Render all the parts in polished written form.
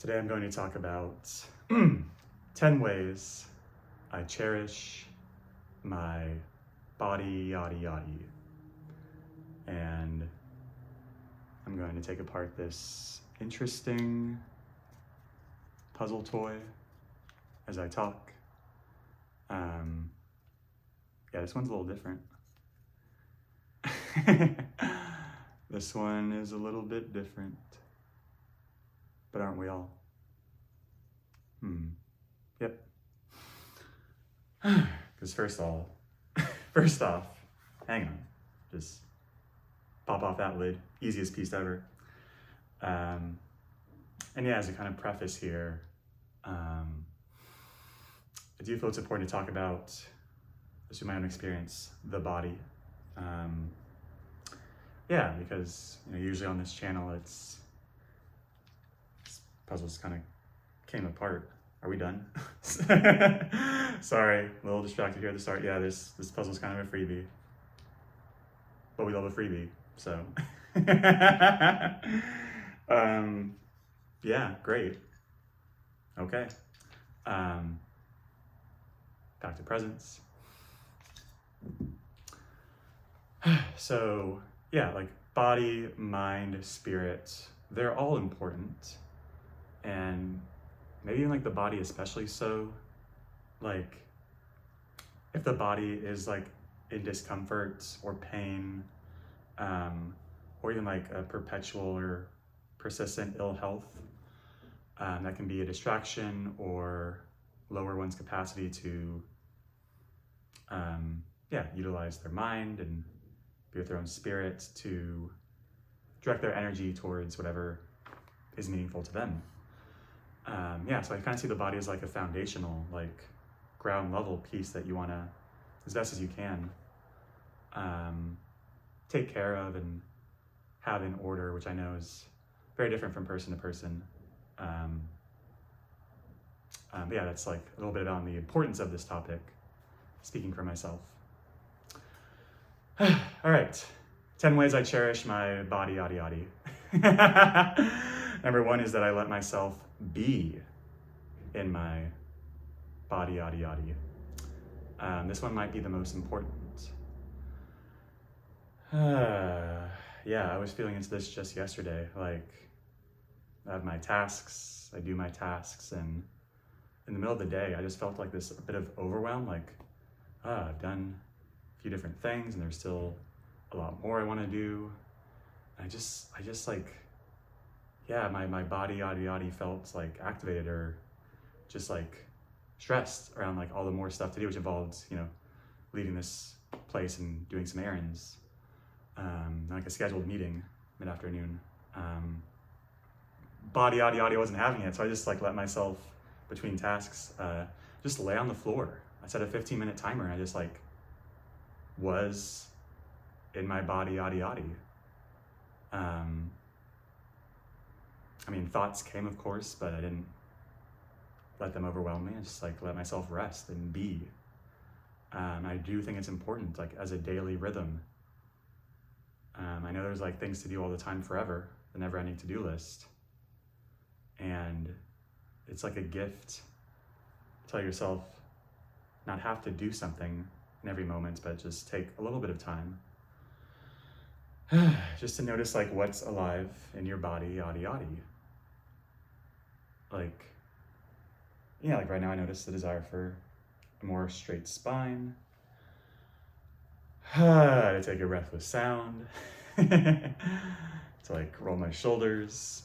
Today I'm going to talk about 10 ways I cherish my body-ody-ody. And I'm going to take apart this interesting puzzle toy as I talk. Yeah, this one's a little different. This one is a little bit different. But aren't we all? Yep. Because first off, hang on. Just pop off that lid. Easiest piece ever. And yeah, as a kind of preface here, I do feel it's important to talk about, just through my own experience, the body. Yeah, because usually on this channel, this puzzles kind of came apart. Are we done? Sorry, a little distracted here at the start. Yeah, this puzzle's kind of a freebie, but we love a freebie, so. Yeah, great. Okay. Back to presents. So yeah, like body, mind, spirit, they're all important. And maybe even like the body especially so. Like if the body is like in discomfort or pain, or even like a perpetual or persistent ill health, that can be a distraction or lower one's capacity to utilize their mind and be with their own spirit to direct their energy towards whatever is meaningful to them. So I kind of see the body as like a foundational, like ground level piece that you want to, as best as you can, take care of and have in order, which I know is very different from person to person. Yeah, that's like a little bit about the importance of this topic, speaking for myself. All right, 10 ways I cherish my body-ody-ody. Number one is that I let myself be in my body-ody-ody. This one might be the most important. Yeah, I was feeling into this just yesterday. Like, I have my tasks, I do my tasks, and in the middle of the day, I just felt like this a bit of overwhelm, like, I've done a few different things and there's still a lot more I want to do. And I just like, yeah, my body-ody-ody felt like activated or just like stressed around like all the more stuff to do, which involved, leaving this place and doing some errands, like a scheduled meeting mid-afternoon. Body-ody-ody wasn't having it, so I just like let myself, between tasks, just lay on the floor. I set a 15-minute timer and I just like was in my body-ody-ody. Thoughts came, of course, but I didn't let them overwhelm me. I just like let myself rest and be. I do think it's important, like as a daily rhythm. I know there's like things to do all the time forever, the never-ending to-do list. And it's like a gift. Tell yourself not have to do something in every moment, but just take a little bit of time just to notice like what's alive in your body-ody-ody. Like right now I notice the desire for a more straight spine, to take a breath with sound, to like roll my shoulders,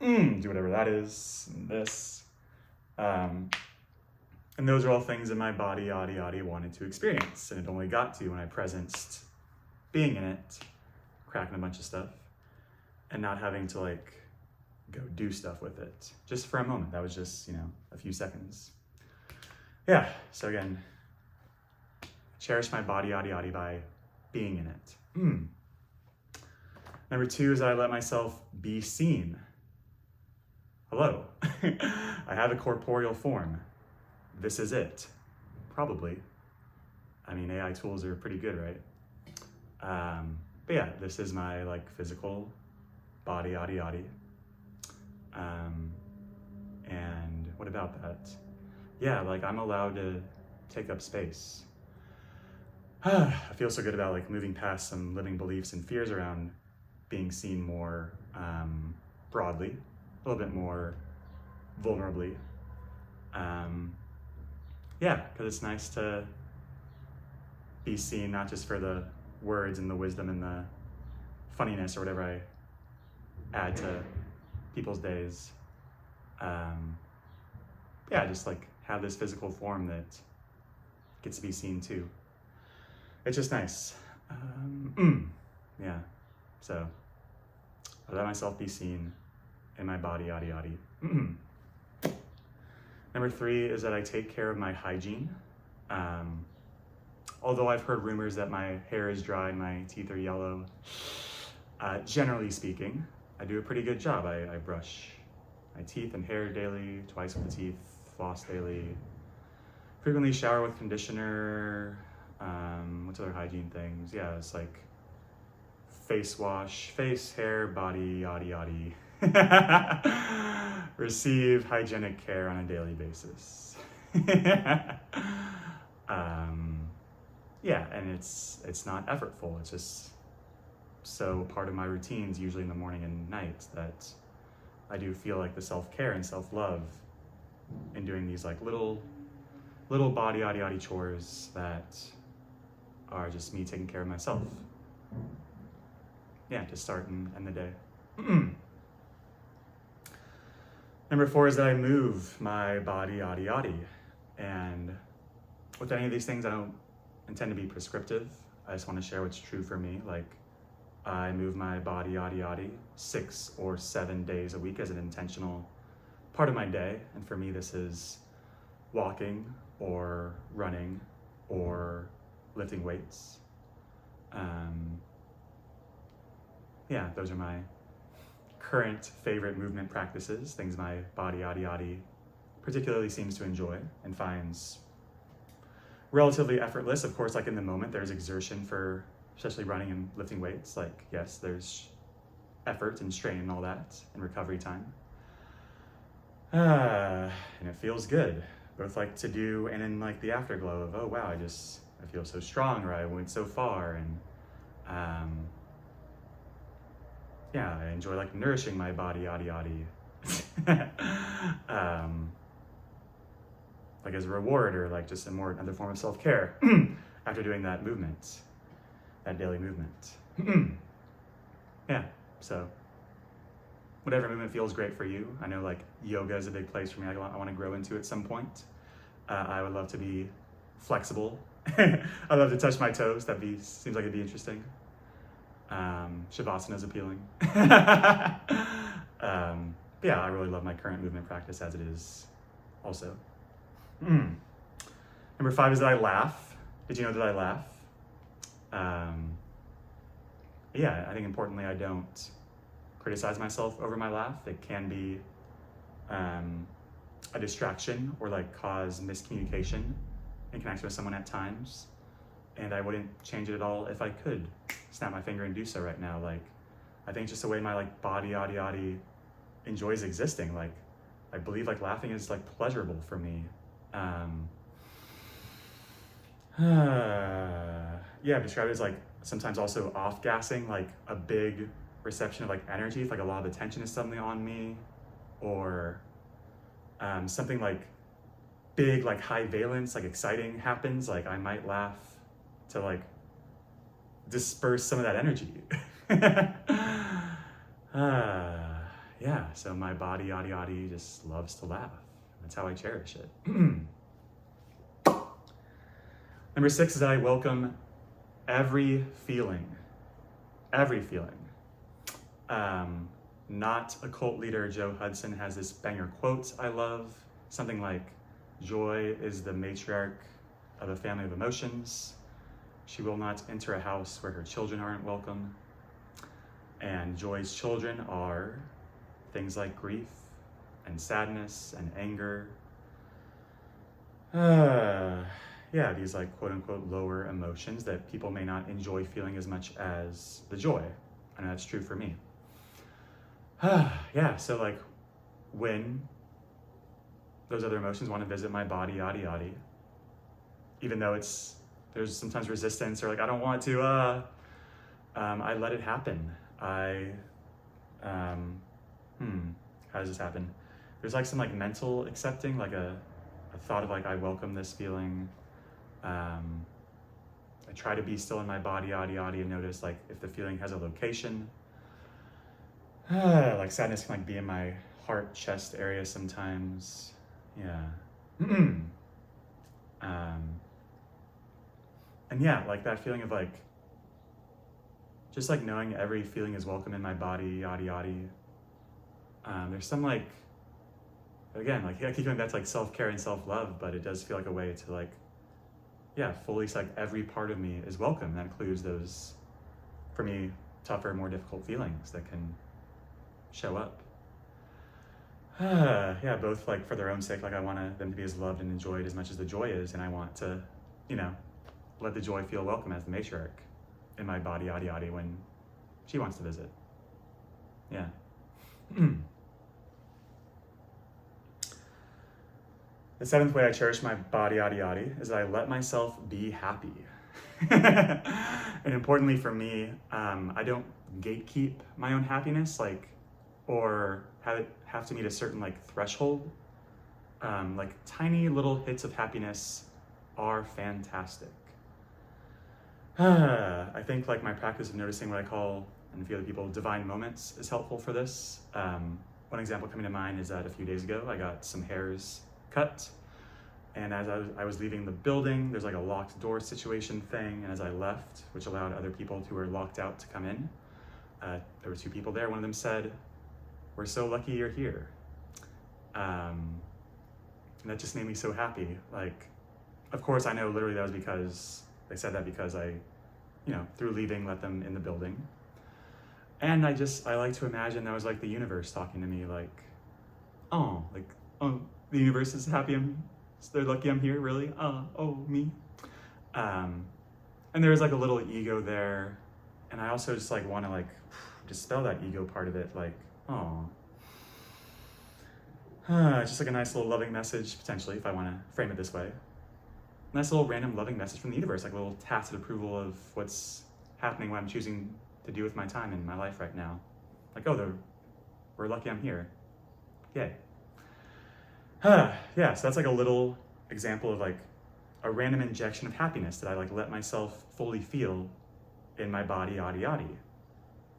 do whatever that is, and this. And those are all things in my body-ody-ody wanted to experience, and it only got to when I presenced being in it, cracking a bunch of stuff, and not having to like go do stuff with it, just for a moment. That was just, a few seconds. Yeah, so again, cherish my body-ody-ody by being in it. Number two is that I let myself be seen. Hello, I have a corporeal form. This is it, probably. AI tools are pretty good, right? But yeah, this is my like physical body-ody-ody. about that. Yeah, like I'm allowed to take up space. I feel so good about like moving past some limiting beliefs and fears around being seen more broadly, a little bit more vulnerably. Yeah, because it's nice to be seen not just for the words and the wisdom and the funniness or whatever I add to people's days. Yeah, just like have this physical form that gets to be seen too. It's just nice. Yeah, so I let myself be seen in my body-ody-ody. Number 3 is that I take care of my hygiene. Although I've heard rumors that my hair is dry and my teeth are yellow, generally speaking, I do a pretty good job. I brush my teeth and hair daily, twice with the teeth, floss daily, frequently shower with conditioner. What's other hygiene things? Yeah, it's like face wash, face, hair, body, yada yada. Receive hygienic care on a daily basis. Yeah, and it's not effortful. It's just so part of my routines, usually in the morning and night, that I do feel like the self-care and self-love in doing these like little body-ody-ody chores that are just me taking care of myself. Yeah, to start and end the day. Number 4 is that I move my body-ody-ody. And with any of these things, I don't intend to be prescriptive. I just want to share what's true for me. Like, I move my body-ody-ody 6 or 7 days a week as an intentional part of my day. And for me, this is walking or running or lifting weights. Yeah, those are my current favorite movement practices, things my body-ody-ody particularly seems to enjoy and finds relatively effortless. Of course, like in the moment, there's exertion for especially running and lifting weights. Like, yes, there's effort and strain and all that, and recovery time. And it feels good, both like to do and in like the afterglow of, oh wow, I feel so strong, or I went so far. And yeah, I enjoy like nourishing my body-ody-ody. Like as a reward, or like just another form of self-care after doing that movement, that daily movement. Yeah, so whatever movement feels great for you. I know like yoga is a big place for me. I want to grow into at some point. I would love to be flexible. I love to touch my toes. Seems like it'd be interesting. Shavasana is appealing. Yeah, I really love my current movement practice as it is also. Number 5 is that I laugh. Did you know that I laugh? Yeah, I think importantly, I don't criticize myself over my laugh. It can be a distraction or like cause miscommunication in connection with someone at times. And I wouldn't change it at all if I could snap my finger and do so right now. Like, I think just the way my like body-ody-ody enjoys existing. Like, I believe like laughing is like pleasurable for me. Yeah, I've described it as like sometimes also off-gassing, like a big reception of like energy, if like a lot of attention is suddenly on me, or something like big, like high valence, like exciting happens, like I might laugh to like disperse some of that energy. Yeah, so my body-ody-ody just loves to laugh. That's how I cherish it. Number 6 is that I welcome every feeling. Every feeling. Not a cult leader, Joe Hudson has this banger quote I love. Something like, joy is the matriarch of a family of emotions. She will not enter a house where her children aren't welcome. And joy's children are things like grief and sadness and anger. Yeah, these like quote unquote lower emotions that people may not enjoy feeling as much as the joy. And that's true for me. Yeah, so like when those other emotions want to visit my body, yada, yada. Even though there's sometimes resistance or like, I don't want to, I let it happen. How does this happen? There's like some like mental accepting, like a thought of like, I welcome this feeling. I try to be still in my body, yada, yada, and notice like if the feeling has a location. Like sadness can like be in my heart, chest area sometimes. Yeah. And yeah, like that feeling of like, just like knowing every feeling is welcome in my body, yada, yada. There's some like, again, like I keep going back to like self-care and self-love, but it does feel like a way to like, yeah, fully like every part of me is welcome. That includes those, for me, tougher, more difficult feelings that can show up. Yeah, both like for their own sake, like I want them to be as loved and enjoyed as much as the joy is, and I want to, let the joy feel welcome as the matriarch in my body, yada, yada, when she wants to visit. Yeah. The seventh way I cherish my body, yada, yada, is that I let myself be happy. And importantly for me, I don't gatekeep my own happiness, like, or have to meet a certain like threshold. Like tiny little hits of happiness are fantastic. I think like my practice of noticing what I call, and a few other people, divine moments is helpful for this. One example coming to mind is that a few days ago, I got some hairs cut. And as I was leaving the building, there's like a locked door situation thing. And as I left, which allowed other people who were locked out to come in, there were two people there. One of them said, "We're so lucky you're here." And that just made me so happy. Like, of course, I know literally that was because they said that because I, through leaving, let them in the building. And I like to imagine that was like the universe talking to me, like, oh, the universe is happy they're lucky I'm here, really? Oh, me. And there was like a little ego there. And I also just like want to like dispel that ego part of it, like, oh. Just like a nice little loving message, potentially, if I want to frame it this way. Nice little random loving message from the universe, like a little tacit approval of what's happening, what I'm choosing to do with my time in my life right now. Like, oh, we're lucky I'm here. Yay. Yeah, so that's like a little example of like a random injection of happiness that I like let myself fully feel in my body, yada, yada.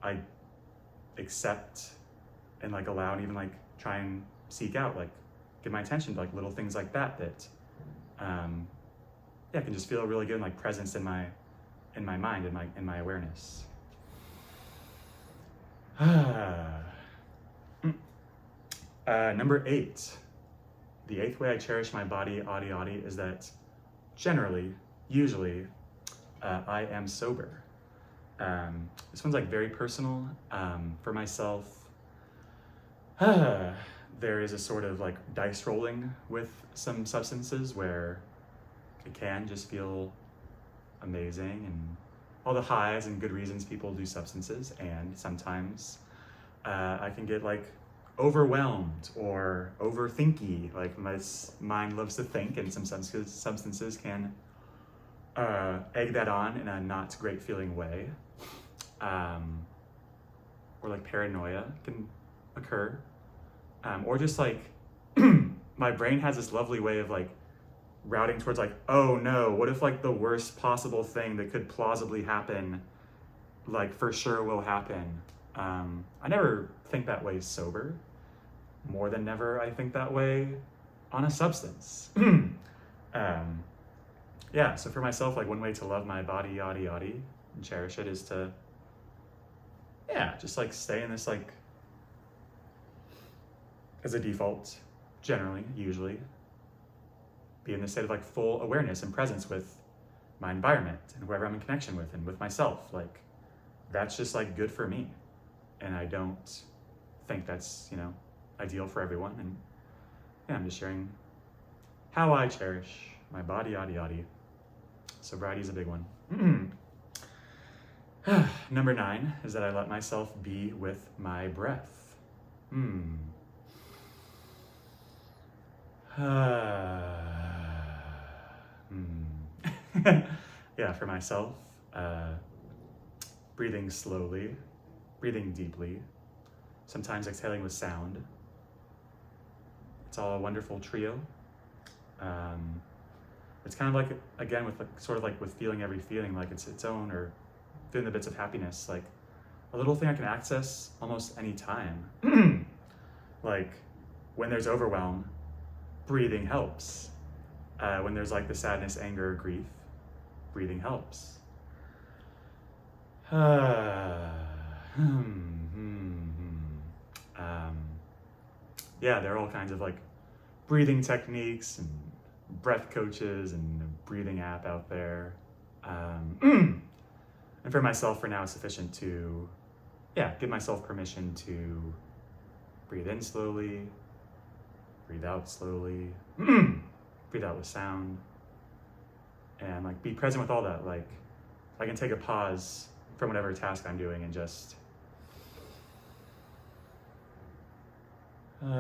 I accept and like allow and even like try and seek out, like give my attention to like little things like that can just feel really good and like presence in my mind, in my awareness. Number 8. The 8th way I cherish my body, yada, yada, is that usually, I am sober. This one's like very personal. For myself, there is a sort of like dice rolling with some substances where it can just feel amazing and all the highs and good reasons people do substances, and sometimes I can get like overwhelmed or overthinky, like my mind loves to think, and some substances can egg that on in a not great feeling way, or like paranoia can occur, or just like my brain has this lovely way of like routing towards like, oh no, what if like the worst possible thing that could plausibly happen, like for sure will happen. I never think that way sober. More than never, I think that way on a substance. Yeah, so for myself, like one way to love my body, yada, yada, and cherish it is to, just like stay in this like, as a default, generally, usually, be in this state of like full awareness and presence with my environment and whoever I'm in connection with and with myself. Like, that's just like good for me. And I don't think that's, ideal for everyone. And I'm just sharing how I cherish my body, yada, yada. Sobriety is a big one. Number 9 is that I let myself be with my breath. Yeah, for myself, breathing slowly, breathing deeply, sometimes exhaling with sound. It's all a wonderful trio. It's kind of like, again, with sort of like with feeling every feeling like it's its own, or feeling the bits of happiness, like a little thing I can access almost any time. Like when there's overwhelm, breathing helps. When there's like the sadness, anger, grief, breathing helps. Yeah, there are all kinds of like breathing techniques and breath coaches and a breathing app out there. And for myself, for now, it's sufficient to, give myself permission to breathe in slowly, breathe out slowly, breathe out with sound, and like be present with all that. Like I can take a pause from whatever task I'm doing and just and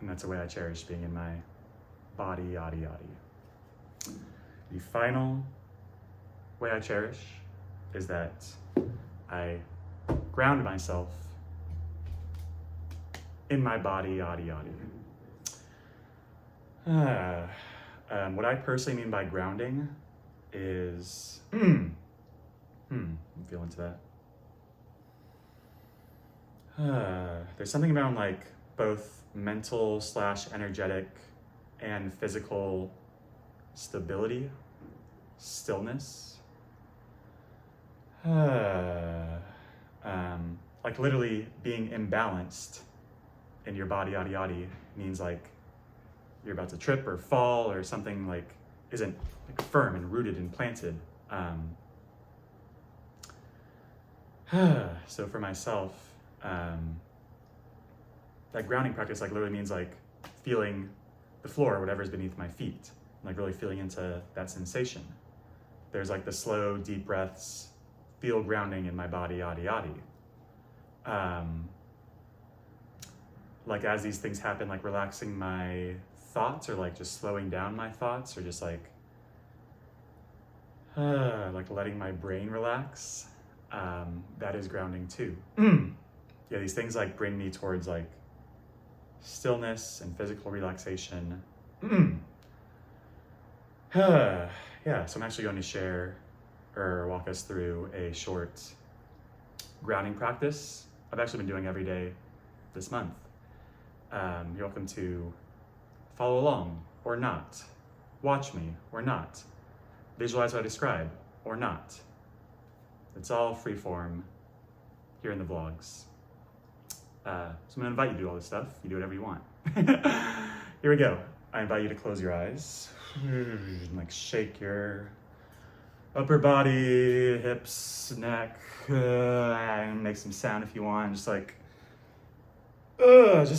that's the way I cherish being in my body-ody-ody. The final way I cherish is that I ground myself in my body-ody-ody. What I personally mean by grounding is, I'm feeling into that. There's something around like both mental / energetic and physical stability, stillness. Like literally being imbalanced in your body-ody-ody means like you're about to trip or fall or something like isn't like firm and rooted and planted. So for myself, that grounding practice like literally means like feeling the floor or whatever's beneath my feet, like really feeling into that sensation. There's like the slow, deep breaths, feel grounding in my body-ody-ody. Like as these things happen, like relaxing my thoughts or like just slowing down my thoughts or just like letting my brain relax. That is grounding too. Yeah, these things like bring me towards like stillness and physical relaxation. Yeah, so I'm actually going to share or walk us through a short grounding practice I've actually been doing every day this month. You're welcome to follow along or not, watch me or not, visualize what I describe or not. It's all free form here in the vlogs. So I'm gonna invite you to do all this stuff. You do whatever you want. Here we go. I invite you to close your eyes and like shake your upper body, hips, neck, and make some sound if you want. Just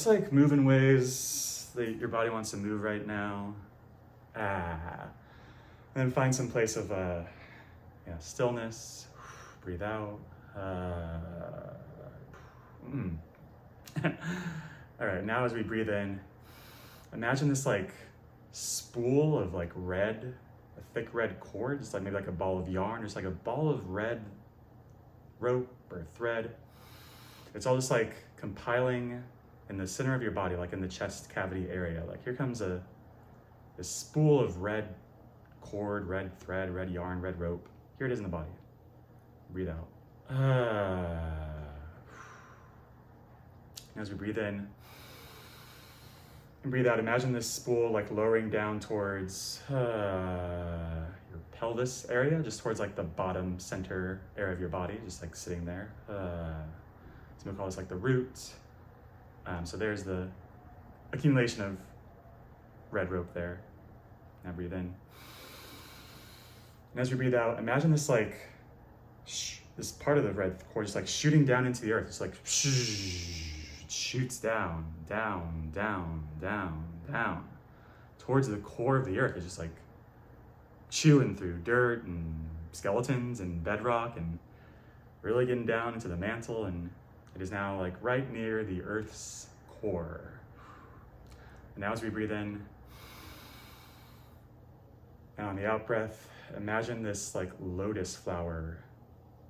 like move in ways that your body wants to move right now. And then find some place of stillness. Breathe out. All right, now as we breathe in, imagine this like spool of like red, a thick red cord, just like maybe like a ball of yarn, or just like a ball of red rope or thread. It's all just like compiling in the center of your body, like in the chest cavity area. Like here comes this spool of red cord, red thread, red yarn, red rope. Here it is in the body. Breathe out. As we breathe in and breathe out, imagine this spool like lowering down towards your pelvis area, just towards like the bottom center area of your body, just like sitting there. So we'll call this like the root. So there's the accumulation of red rope there. Now breathe in. And as we breathe out, imagine this like, this part of the red cord just like shooting down into the earth. It's like, shoots down, down, down, down, down, towards the core of the earth. It's just like chewing through dirt and skeletons and bedrock and really getting down into the mantle and It is now like right near the Earth's core. And now as we breathe in, and on the out breath, imagine this like lotus flower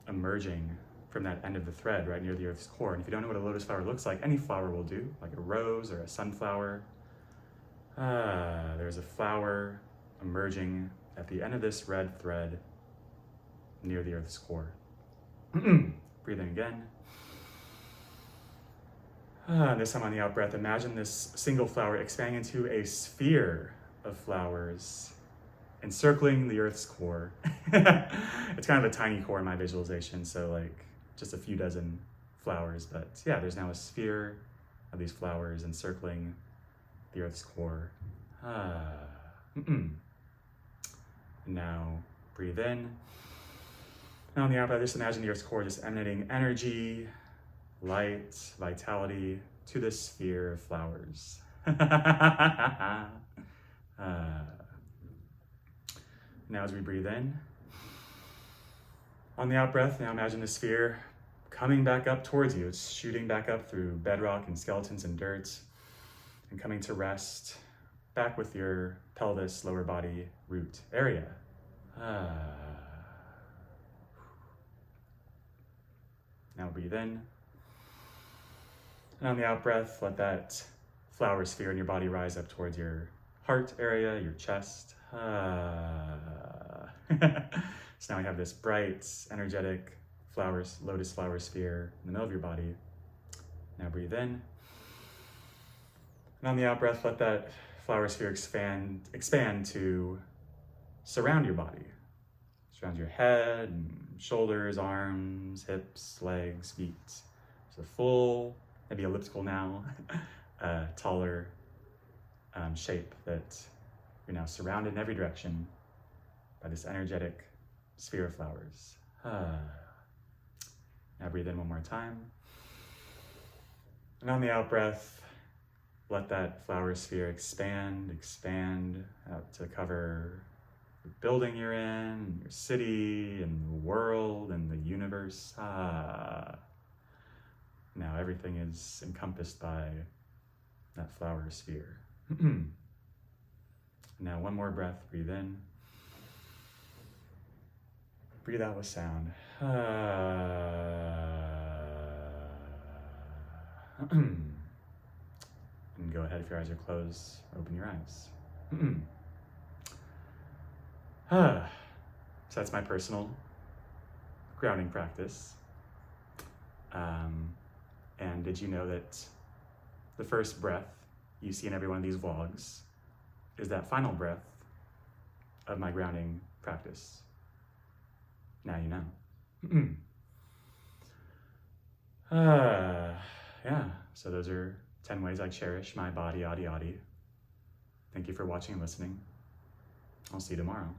emerging from that end of the thread right near the Earth's core. And if you don't know what a lotus flower looks like, any flower will do, like a rose or a sunflower. There's a flower emerging at the end of this red thread near the Earth's core. Breathe in again. This time on the out breath, imagine this single flower expanding into a sphere of flowers encircling the Earth's core. It's kind of a tiny core in my visualization, so like just a few dozen flowers, but yeah, there's now a sphere of these flowers encircling the Earth's core. Now breathe in. And on the out breath, just imagine the Earth's core just emanating energy, light, vitality to this sphere of flowers. Now as we breathe in, on the out breath, now imagine the sphere coming back up towards you. It's shooting back up through bedrock and skeletons and dirt and coming to rest back with your pelvis, lower body, root area. Now breathe in. And on the out breath, let that flower sphere in your body rise up towards your heart area, your chest. So now we have this bright, energetic lotus flower sphere in the middle of your body. Now breathe in. And on the out breath, let that flower sphere expand to surround your body. Surround your head, and shoulders, arms, hips, legs, feet. So full, maybe elliptical now, taller shape that you're now surrounded in every direction by this energetic sphere of flowers. Now breathe in one more time. And on the out breath, let that flower sphere expand out to cover the building you're in, your city, and the world, and the universe. Now everything is encompassed by that flower sphere. Now one more breath, breathe in. Breathe out with sound. And go ahead, if your eyes are closed, open your eyes. So that's my personal grounding practice. And did you know that the first breath you see in every one of these vlogs is that final breath of my grounding practice? Now you know. Yeah, so those are 10 ways I cherish my body-ody-ody. Thank you for watching and listening. I'll see you tomorrow.